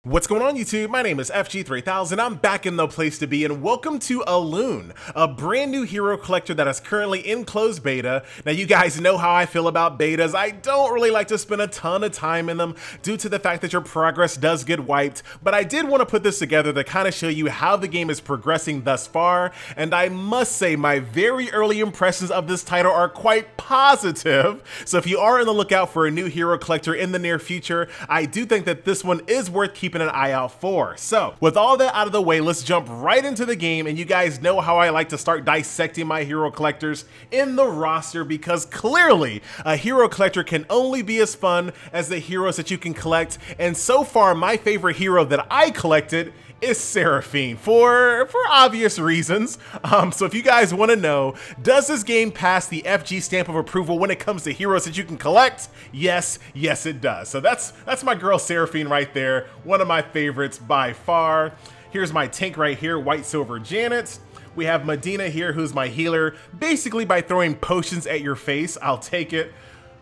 What's going on YouTube? My name is FG3000. I'm back in the place to be and welcome to Elune, a brand new hero collector that is currently in closed beta. Now you guys know how I feel about betas. I don't really like to spend a ton of time in them due to the fact that your progress does get wiped, but I did want to put this together to kind of show you how the game is progressing thus far, and I must say my very early impressions of this title are quite positive. So if you are on the lookout for a new hero collector in the near future, I do think that this one is worth keeping an eye out for. So with all that out of the way, let's jump right into the game. And you guys know how I like to start dissecting my hero collectors in the roster, because clearly a hero collector can only be as fun as the heroes that you can collect. And so far my favorite hero that I collected is Seraphine for obvious reasons. So if you guys want to know, does this game pass the FG stamp of approval when it comes to heroes that you can collect? Yes, it does. So that's my girl Seraphine right there, one of my favorites by far. Here's my tank right here, White Silver Janet. We have Medina here, who's my healer, basically by throwing potions at your face. I'll take it.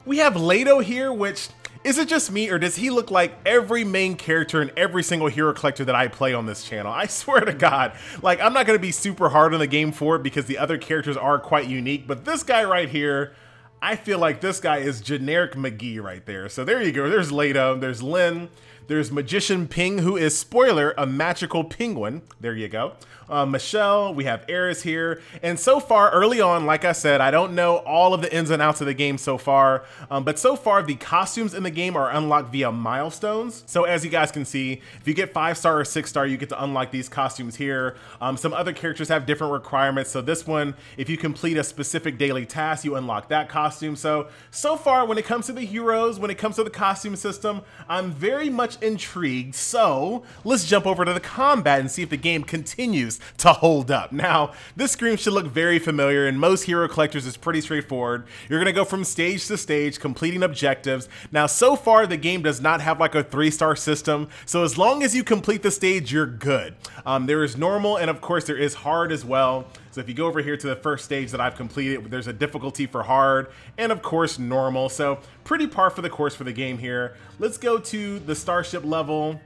We have Leto here, which, is it just me, or does he look like every main character in every single hero collector that I play on this channel? I swear to God, like, I'm not gonna be super hard on the game for it because the other characters are quite unique, but this guy right here, I feel like this guy is generic McGee right there. So there you go, there's Leto, there's Lynn, there's Magician Ping, who is, spoiler, a magical penguin. There you go. Michelle, we have Eris here. And so far, early on, like I said, I don't know all of the ins and outs of the game so far, but so far the costumes in the game are unlocked via milestones. So as you guys can see, if you get 5-star or 6-star, you get to unlock these costumes here. Some other characters have different requirements. So this one, if you complete a specific daily task, you unlock that costume. So far, when it comes to the heroes, when it comes to the costume system, I'm very much intrigued. So let's jump over to the combat and see if the game continues to hold up. Now, this screen should look very familiar, and most hero collectors is pretty straightforward. You're gonna go from stage to stage, completing objectives. Now, so far, the game does not have like a 3-star system, so as long as you complete the stage, you're good. There is normal, and of course, there is hard as well. So if you go over here to the first stage that I've completed, there's a difficulty for hard, and of course, normal. So pretty par for the course for the game here. Let's go to the starship level,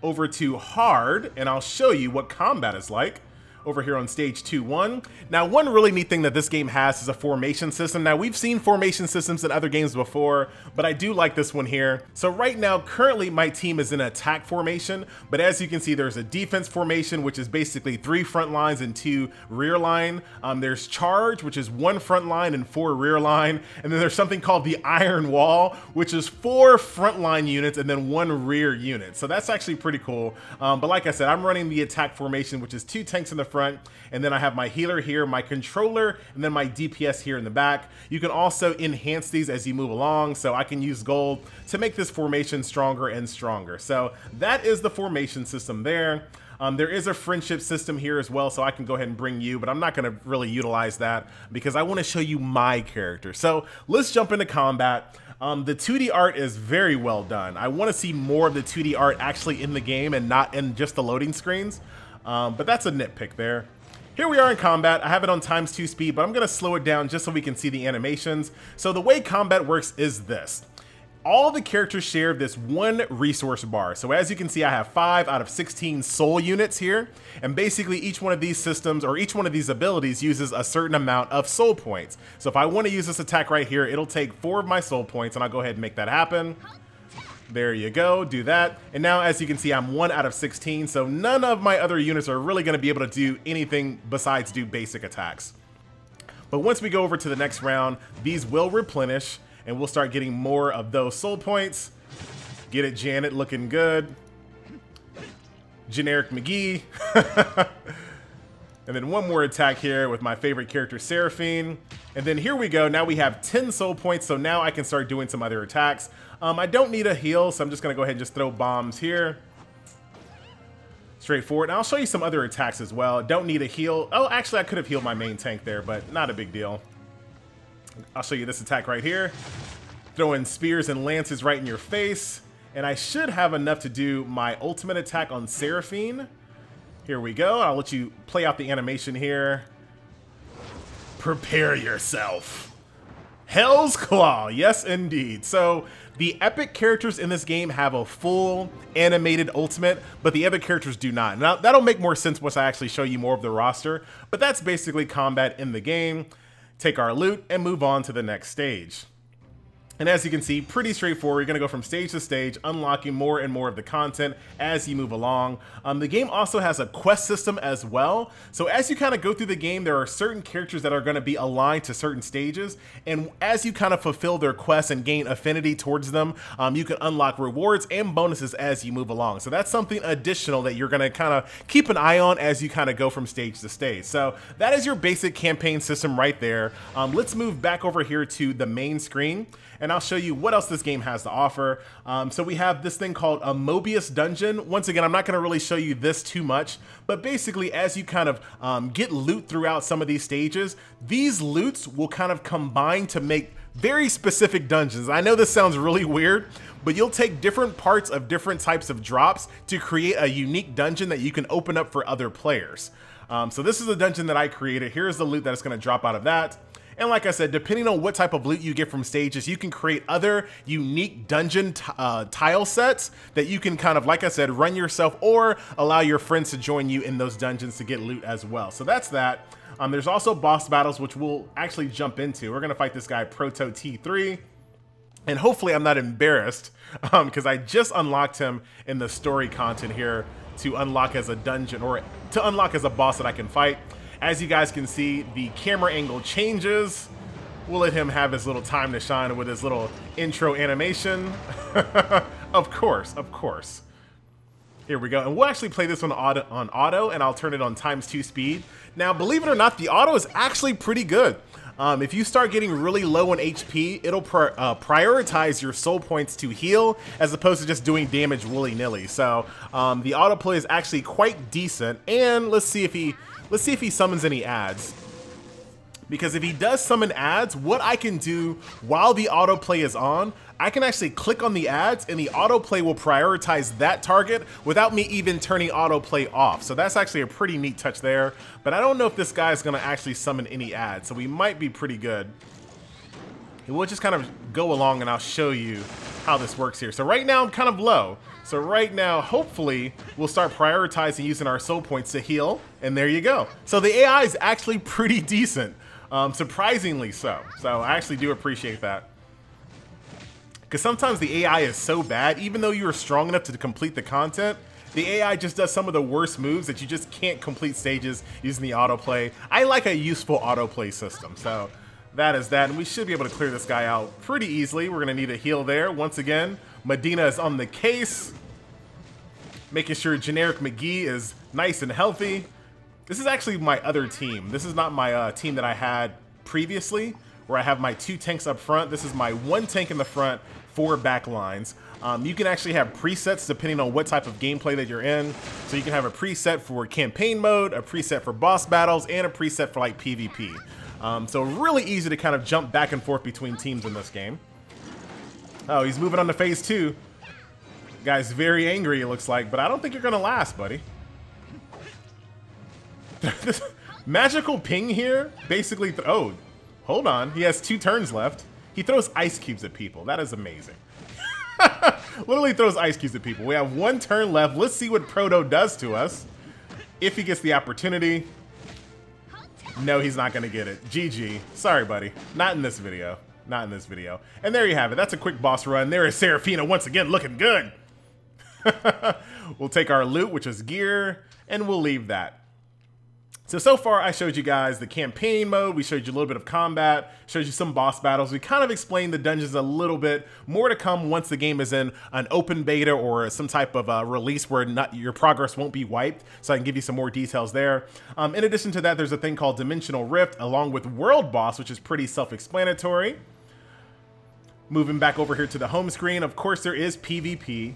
over to hard, and I'll show you what combat is like over here on stage 2-1. Now, one really neat thing that this game has is a formation system. Now, we've seen formation systems in other games before, but I do like this one here. So right now, currently my team is in attack formation, but as you can see, there's a defense formation, which is basically 3 front lines and 2 rear line. There's charge, which is 1 front line and 4 rear line. And then there's something called the iron wall, which is 4 front line units and then 1 rear unit. So that's actually pretty cool. But like I said, I'm running the attack formation, which is 2 tanks in the front, and then I have my healer here, my controller, and then my DPS here in the back. You can also enhance these as you move along, so I can use gold to make this formation stronger and stronger. So that is the formation system there. There is a friendship system here as well, so I can go ahead and bring you, but I'm not gonna really utilize that because I wanna show you my character. So let's jump into combat. The 2D art is very well done. I wanna see more of the 2D art actually in the game and not in just the loading screens. But that's a nitpick there. Here we are in combat. I have it on ×2 speed, but I'm gonna slow it down just so we can see the animations. So the way combat works is this. All the characters share this 1 resource bar. So as you can see, I have 5 out of 16 soul units here. And basically each one of these systems, or each one of these abilities, uses a certain amount of soul points. So if I wanna use this attack right here, it'll take 4 of my soul points, and I'll go ahead and make that happen. There you go, do that. And now, as you can see, I'm 1 out of 16, so none of my other units are really gonna be able to do anything besides do basic attacks. But once we go over to the next round, these will replenish, and we'll start getting more of those soul points. Get it, Janet, looking good. Generic McGee. And then one more attack here with my favorite character, Seraphine. And then here we go. Now we have 10 soul points, so now I can start doing some other attacks. I don't need a heal, so I'm just gonna go ahead and just throw bombs here. Straightforward. And I'll show you some other attacks as well. Don't need a heal. Oh, actually, I could have healed my main tank there, but not a big deal. I'll show you this attack right here. Throwing spears and lances right in your face. And I should have enough to do my ultimate attack on Seraphine. Here we go. I'll let you play out the animation here. Prepare yourself. Hell's Claw, yes indeed. So the epic characters in this game have a full animated ultimate, but the other characters do not. Now that'll make more sense once I actually show you more of the roster, but that's basically combat in the game. Take our loot and move on to the next stage. And as you can see, pretty straightforward. You're gonna go from stage to stage, unlocking more and more of the content as you move along. The game also has a quest system as well. So as you kind of go through the game, there are certain characters that are gonna be aligned to certain stages. And as you kind of fulfill their quests and gain affinity towards them, you can unlock rewards and bonuses as you move along. So that's something additional that you're gonna kind of keep an eye on as you kind of go from stage to stage. So that is your basic campaign system right there. Let's move back over here to the main screen, and I'll show you what else this game has to offer. So we have this thing called a Mobius Dungeon. Once again, I'm not gonna really show you this too much, but basically as you kind of get loot throughout some of these stages, these loots will kind of combine to make very specific dungeons. I know this sounds really weird, but you'll take different parts of different types of drops to create a unique dungeon that you can open up for other players. So this is the dungeon that I created. Here's the loot that is gonna drop out of that. And like I said, depending on what type of loot you get from stages, you can create other unique dungeon tile sets that you can kind of, like I said, run yourself or allow your friends to join you in those dungeons to get loot as well. So that's that. There's also boss battles, which we'll actually jump into. We're gonna fight this guy, Proto T3. And hopefully I'm not embarrassed because I just unlocked him in the story content here to unlock as a dungeon or to unlock as a boss that I can fight. As you guys can see, the camera angle changes. We'll let him have his little time to shine with his little intro animation. Of course, of course. Here we go. And we'll actually play this one on auto, and I'll turn it on ×2 speed. Now, believe it or not, the auto is actually pretty good. If you start getting really low on HP, it'll prioritize your soul points to heal as opposed to just doing damage willy-nilly. So the autoplay is actually quite decent. And let's see if he summons any ads. Because if he does summon ads, what I can do while the autoplay is on, I can actually click on the ads and the autoplay will prioritize that target without me even turning autoplay off. So that's actually a pretty neat touch there. But I don't know if this guy is gonna actually summon any ads, so we might be pretty good. And we'll just kind of go along and I'll show you how this works here. So right now I'm kind of low. So right now, hopefully, we'll start prioritizing using our soul points to heal, and there you go. So the AI is actually pretty decent, surprisingly so. So I actually do appreciate that. Because sometimes the AI is so bad, even though you're strong enough to complete the content, the AI just does some of the worst moves that you just can't complete stages using the autoplay. I like a useful autoplay system, so that is that, and we should be able to clear this guy out pretty easily. We're gonna need a heal there. Once again, Medina is on the case, making sure Generic McGee is nice and healthy. This is actually my other team. This is not my team that I had previously, where I have my 2 tanks up front. This is my 1 tank in the front, 4 back lines. You can actually have presets depending on what type of gameplay that you're in. So you can have a preset for campaign mode, a preset for boss battles, and a preset for like PvP. So really easy to kind of jump back and forth between teams in this game. Oh, he's moving on to phase 2. Guy's very angry, it looks like, but I don't think you're gonna last, buddy. This magical ping here basically, oh, hold on, he has 2 turns left. He throws ice cubes at people. That is amazing. Literally throws ice cubes at people. We have 1 turn left. Let's see what Proto does to us. If he gets the opportunity. No, he's not gonna get it. GG. Sorry, buddy. Not in this video. Not in this video. And there you have it. That's a quick boss run. There is Seraphina once again looking good. We'll take our loot, which is gear, and we'll leave that. So far I showed you guys the campaign mode, we showed you a little bit of combat, showed you some boss battles, we kind of explained the dungeons a little bit, more to come once the game is in an open beta or some type of release where your progress won't be wiped, so I can give you some more details there. In addition to that, there's a thing called Dimensional Rift along with World Boss, which is pretty self-explanatory. Moving back over here to the home screen, of course there is PvP.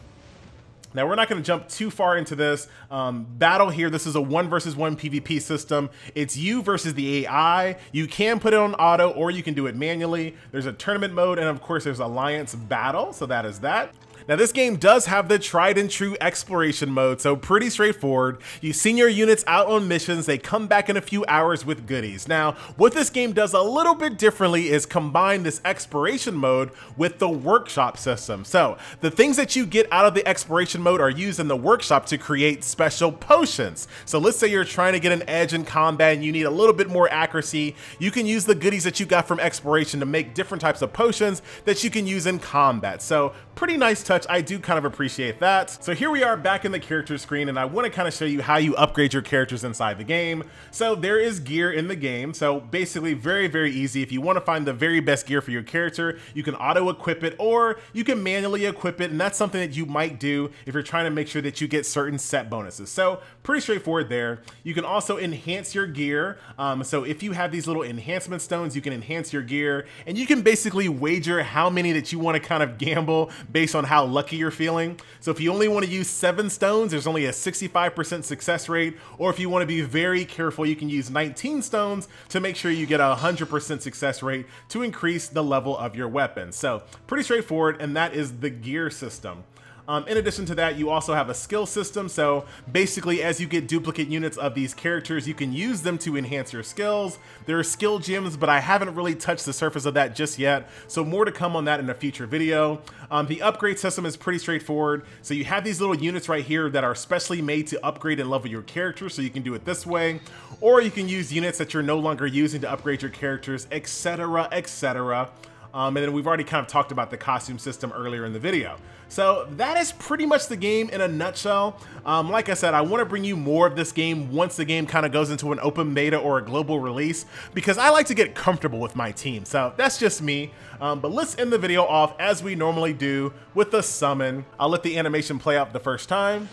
Now, we're not going to jump too far into this battle here. This is a 1 versus 1 PvP system. It's you versus the AI. You can put it on auto or you can do it manually. There's a tournament mode and of course there's alliance battle. So that is that. Now this game does have the tried and true exploration mode, so pretty straightforward. You send your units out on missions, they come back in a few hours with goodies. Now, what this game does a little bit differently is combine this exploration mode with the workshop system. So the things that you get out of the exploration mode are used in the workshop to create special potions. So let's say you're trying to get an edge in combat and you need a little bit more accuracy. You can use the goodies that you got from exploration to make different types of potions that you can use in combat. So pretty nice touch. I do kind of appreciate that. So here we are back in the character screen, and I want to kind of show you how you upgrade your characters inside the game. So there is gear in the game. So basically very easy. If you want to find the very best gear for your character, you can auto equip it or you can manually equip it. And that's something that you might do if you're trying to make sure that you get certain set bonuses. So pretty straightforward there. You can also enhance your gear. So if you have these little enhancement stones, you can enhance your gear, and you can basically wager how many that you want to kind of gamble based on how lucky you're feeling. So if you only want to use 7 stones, there's only a 65% success rate. Or if you want to be very careful, you can use 19 stones to make sure you get a 100% success rate to increase the level of your weapon. So pretty straightforward, and that is the gear system. In addition to that, you also have a skill system. So basically, as you get duplicate units of these characters, you can use them to enhance your skills. There are skill gems, but I haven't really touched the surface of that just yet. So more to come on that in a future video. The upgrade system is pretty straightforward. So you have these little units right here that are specially made to upgrade and level your character. So you can do it this way, or you can use units that you're no longer using to upgrade your characters, etc., etc. And then we've already kind of talked about the costume system earlier in the video. So that is pretty much the game in a nutshell. Like I said, I want to bring you more of this game once the game kind of goes into an open beta or a global release, because I like to get comfortable with my team. So that's just me. But let's end the video off as we normally do with the summon. I'll let the animation play out the first time.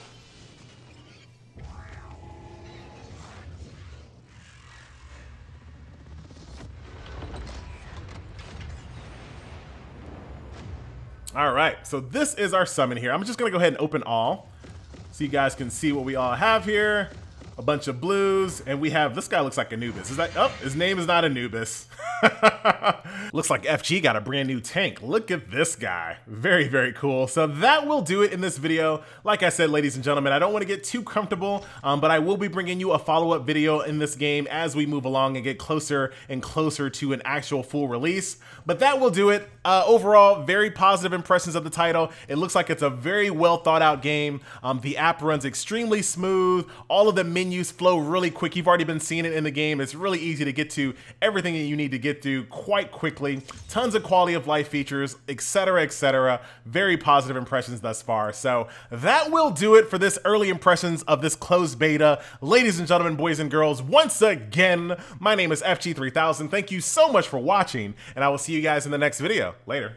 All right, so this is our summon here. I'm just gonna go ahead and open all so you guys can see what we all have here. A bunch of blues, and we have, this guy looks like Anubis. Is that, oh, his name is not Anubis. Looks like FG got a brand new tank. Look at this guy. Very cool. So that will do it in this video. Like I said, ladies and gentlemen, I don't want to get too comfortable, but I will be bringing you a follow-up video in this game as we move along and get closer and closer to an actual full release. But that will do it. Overall, very positive impressions of the title. It looks like it's a very well thought out game. The app runs extremely smooth. All of the menus flow really quick. You've already been seeing it in the game. It's really easy to get to everything that you need to get to quite quickly. Tons of quality of life features, etc., etc. Very positive impressions thus far. So that will do it for this early impressions of this closed beta. Ladies and gentlemen, boys and girls, once again, my name is FG3000. Thank you so much for watching, and I will see you guys in the next video. Later.